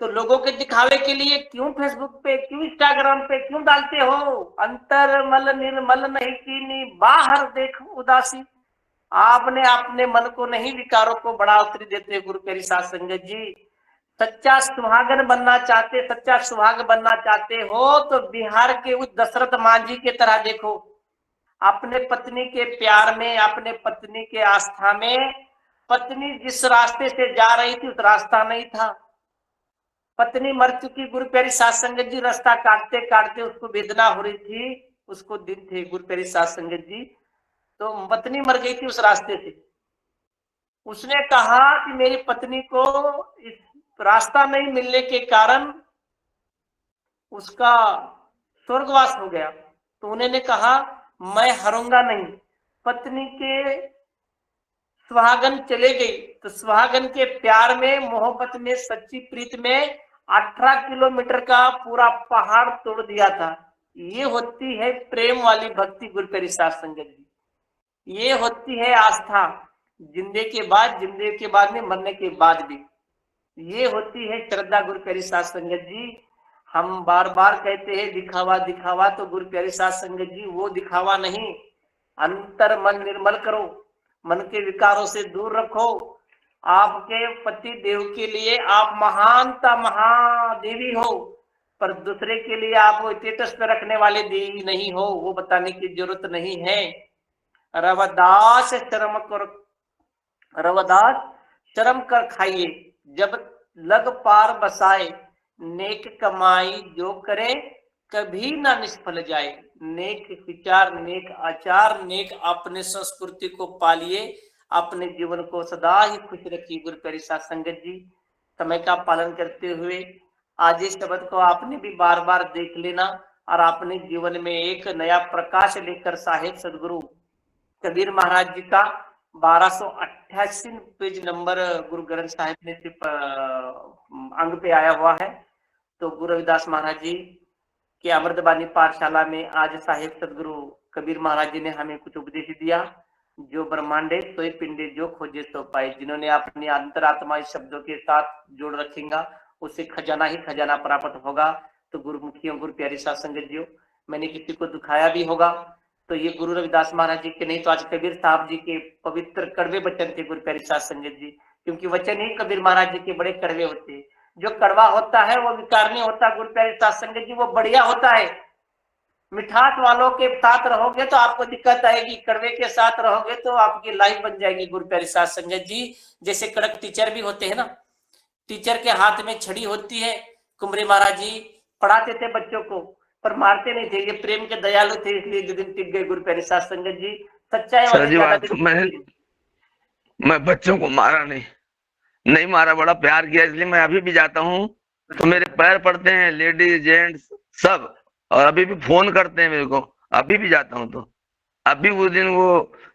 तो लोगों के दिखावे के लिए क्यों फेसबुक पे, क्यों इंस्टाग्राम पे क्यों डालते हो। अंतर मल निर्मल नहीं कीनी, बाहर देख उदासी। आपने अपने मन को नहीं, विकारों को बढ़ोतरी देते गुरु प्यारी साध संगत जी। सच्चा सुहागन बनना चाहते, सच्चा सुहाग बनना चाहते हो तो बिहार के उस दशरथ मांझी के तरह देखो, अपने पत्नी के प्यार में, अपने पत्नी के आस्था में, पत्नी जिस रास्ते से जा रही थी उस रास्ता नहीं था। पत्नी मर चुकी गुरु प्यारी साध संगत जी, रास्ता काटते काटते उसको वेदना हो रही थी, उसको दिन थे गुरु प्यारी साध संगत जी, तो पत्नी मर गई थी उस रास्ते से। उसने कहा कि मेरी पत्नी को इस रास्ता नहीं मिलने के कारण उसका स्वर्गवास हो गया, तो उन्होंने कहा मैं हरूंगा नहीं। पत्नी के सुहागन चले गई, तो सुहागन के प्यार में, मोहब्बत में, सच्ची प्रीत में 18 किलोमीटर का पूरा पहाड़ तोड़ दिया था। ये होती है प्रेम वाली भक्ति गुरु प्यारी साध संगत जी, ये होती है आस्था, जिंदगी के बाद में, मरने के बाद भी ये होती है श्रद्धा गुरु प्यारी साध संगत जी। हम बार बार कहते हैं दिखावा दिखावा, तो गुरु प्यारी साध संगत जी वो दिखावा नहीं, अंतर मन निर्मल करो, मन के विकारों से दूर रखो। आपके पति देव के लिए आप महानता महादेवी हो, पर दूसरे के लिए आप स्टेटस पे रखने वाले देवी नहीं हो, वो बताने की जरूरत नहीं है। रवदास शर्म कर, रवदास शर्म कर खाइए, जब लग पार बसाए, नेक कमाई जो करे कभी ना निष्फल जाए। नेक विचार, नेक आचार, नेक अपने संस्कृति को पालिए, अपने जीवन को सदा ही खुश रखिए गुरु प्यारी साध संगत जी। समय का पालन करते हुए आज इस शब्द को आपने भी बार बार देख लेना, और अपने जीवन में एक नया प्रकाश लेकर साहेब सदगुरु कबीर महाराज जी का 1288 पेज नंबर गुरु ग्रंथ साहिब में सिर्फ अंग पे आया हुआ है। तो गुरु रविदास महाराज जी के अमृतबानी पाठशाला में आज साहेब सदगुरु कबीर महाराज जी ने हमें कुछ उपदेश दिया। जो ब्रह्मांडे सोए पिंडे जो खोजे सो पाए, जिन्होंने अपनी अंतरात्मा इस शब्दों के साथ जोड़ रखेगा उसे खजाना ही खजाना प्राप्त होगा। तो गुरुमुखियों, गुरु प्यारी साध संगत जी, मैंने किसी को दुखाया भी होगा तो ये गुरु रविदास महाराज जी के नहीं तो आज कबीर साहब जी के पवित्र कड़वे वचन थे गुरु प्यारी साध संगत जी, क्योंकि वचन ही कबीर महाराज जी के बड़े कड़वे होते हैं। जो कड़वा होता है वो विकार नहीं होता गुरु प्यारी साध संगत जी, वो बढ़िया होता है। मिठास वालों के साथ रहोगे तो आपको दिक्कत आएगी, कड़वे के साथ रहोगे तो आपकी लाइफ बन जाएगी गुरु प्यारी साध संगत जी। जैसे कड़क टीचर भी होते हैं ना, टीचर के हाथ में छड़ी होती है, कुमरे महाराज जी पढ़ाते थे बच्चों को पर मारते नहीं थे, ये प्रेम के दयालु थे इसलिए जो दिन टिक गए गुरु प्यारी साध संगत जी। सच्चाई वाले ज्यादा मैं बच्चों को मारा नहीं मारा, बड़ा प्यार किया, इसलिए मैं अभी भी जाता हूँ तो मेरे पैर पड़ते हैं, लेडीज जेंट्स सब, और अभी भी फोन करते हैं मेरे को, अभी भी जाता हूँ। तो अभी वो दिन वो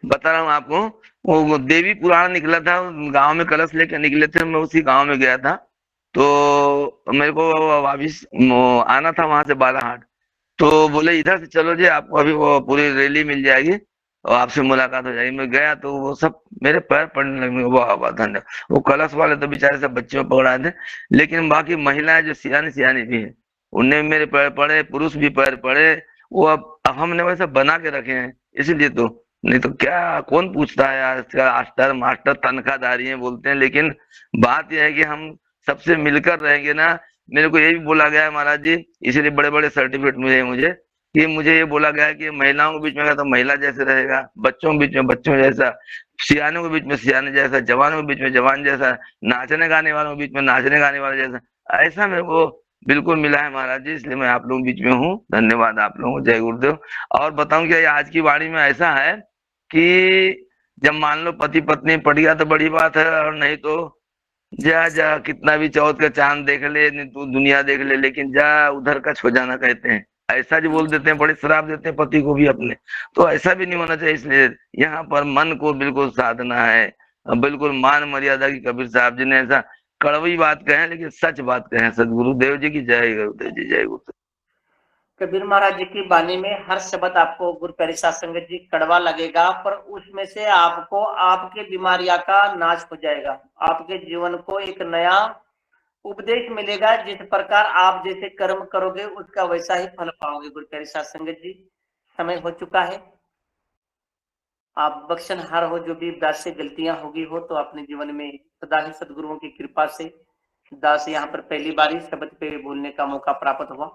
बता रहा हूँ आपको, वो देवी पुराण निकला था, गांव में कलश लेके निकले थे, मैं उसी गांव में गया था। तो मेरे को वापिस आना था वहां से बालाहाट, तो बोले इधर से चलो जी, आपको अभी वो पूरी रैली मिल जाएगी। और आपसे मुलाकात हो जाएगी। मैं गया तो वो सब मेरे पैर पड़ने लगे, वाह वाह धन्यवाद। वो कलश वाले तो बेचारे सब बच्चों को पकड़ाए थे, लेकिन बाकी महिलाएं जो सियानी सियानी भी है, उनने भी मेरे पैर पड़े, पुरुष भी पैर पड़े। वो अब हमने वैसे बना के रखे हैं इसीलिए तो, नहीं तो क्या कौन पूछता है यार, मास्टर मास्टर तनख्वाहदारी है बोलते हैं, लेकिन बात यह है कि हम सबसे मिलकर रहेंगे ना। मेरे को ये भी बोला गया है महाराज जी, इसीलिए बड़े बड़े सर्टिफिकेट मिले हैं मुझे, कि मुझे ये बोला गया है कि महिलाओं के बीच में तो महिला जैसे रहेगा, बच्चों के बीच में बच्चों जैसा, सियानों के बीच में सियाने जैसा, जवानों के बीच में जवान जैसा, नाचने गाने वालों के बीच में नाचने गाने वाले जैसा, ऐसा मेरे को बिल्कुल मिला है महाराज जी। इसलिए मैं आप लोगों के बीच में हूँ। धन्यवाद आप लोगों को, जय गुरुदेव। और बताऊं क्या, ये आज की वाणी में ऐसा है कि जब मान लो पति पत्नी पट गया तो बड़ी बात है, और नहीं तो जा जा कितना भी चौथ का चांद देख ले, नहीं तू दुनिया देख ले, लेकिन जा उधर का छो जाना कहते हैं, ऐसा जो बोल देते हैं, बड़े श्राप देते हैं पति को भी अपने। तो ऐसा भी नहीं होना चाहिए। इसलिए यहाँ पर मन को बिल्कुल साधना है, बिल्कुल मान मर्यादा की। कबीर साहब जी ने ऐसा कड़वी बात कहे लेकिन सच बात कहे। सदगुरुदेव जी की जय, गुरुदेव जी जय गुरुदेव। कबीर महाराज जी की वाणी में हर शब्द आपको गुरु प्यारे साध संगत जी कड़वा लगेगा, पर उसमें से आपको आपके बीमारियां का नाश हो जाएगा। आपके जीवन को एक नया उपदेश मिलेगा। जिस प्रकार आप जैसे कर्म करोगे उसका वैसा ही फल पाओगे। गुरु प्यारे साध संगत जी, समय हो चुका है। आप बख्शनहार हो, जो भी दास से गलतियां होगी हो तो अपने जीवन में सदा ही सदगुरुओं की कृपा से दास यहाँ पर पहली बार ही शब्द पे बोलने का मौका प्राप्त हुआ,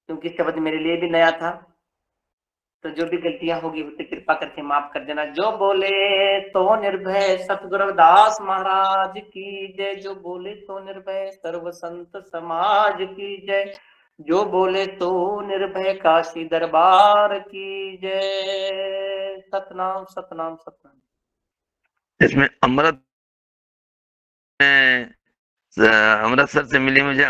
क्योंकि शब्द मेरे लिए भी नया था। तो जो भी गलतियां होगी उसे कृपा करके माफ कर देना। जो बोले तो निर्भय सतगुरुदास महाराज की जय। जो बोले तो निर्भय सर्व संत समाज की जय। जो बोले तो निर्भय काशी दरबार की जय। सतनाम सतनाम सतनाम। इसमें अमृत अमृतसर से मिली मुझे